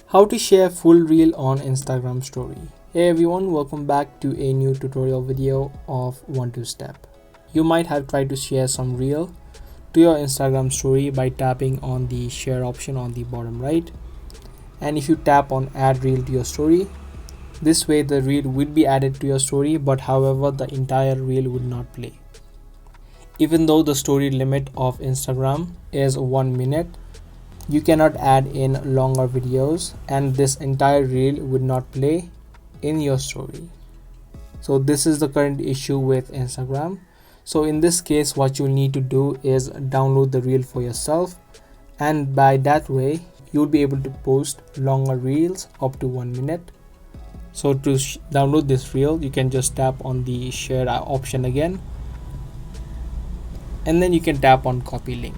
How to share full reel on Instagram story. Hey everyone, welcome back to a new tutorial video of 1-2 step. You might have tried to share some reel to your Instagram story by tapping on the share option on the bottom right. And if you tap on add reel to your story, this way the reel would be added to your story, but however the entire reel would not play. Even though the story limit of Instagram is 1 minute, you cannot add in longer videos and this entire reel would not play in your story. So this is the current issue with Instagram. So in this case, what you'll need to do is download the reel for yourself, and by that way you'll be able to post longer reels up to 1 minute. So to download this reel, you can just tap on the share option again, and then you can tap on copy link.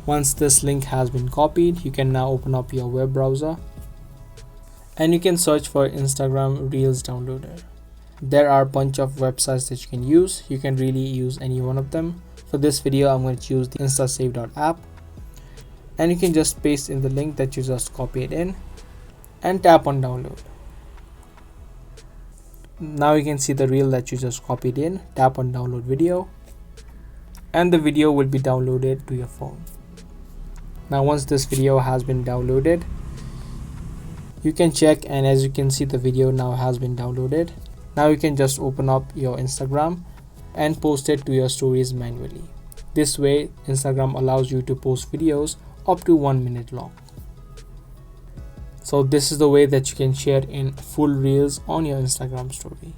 Once this link has been copied, you can now open up your web browser and you can search for Instagram Reels Downloader. There are a bunch of websites that you can use. You can really use any one of them. For this video, I'm going to choose the instasave.app, and you can just paste in the link that you just copied in and tap on download. Now you can see the reel that you just copied in. Tap on download video and the video will be downloaded to your phone. Now once this video has been downloaded, you can check, and as you can see the video now has been downloaded. Now you can just open up your Instagram and post it to your stories manually. This way Instagram allows you to post videos up to 1 minute long. So this is the way that you can share in full reels on your Instagram story.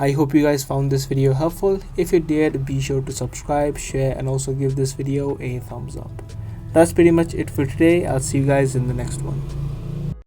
I hope you guys found this video helpful. If you did, be sure to subscribe, share, and also give this video a thumbs up. That's pretty much it for today. I'll see you guys in the next one.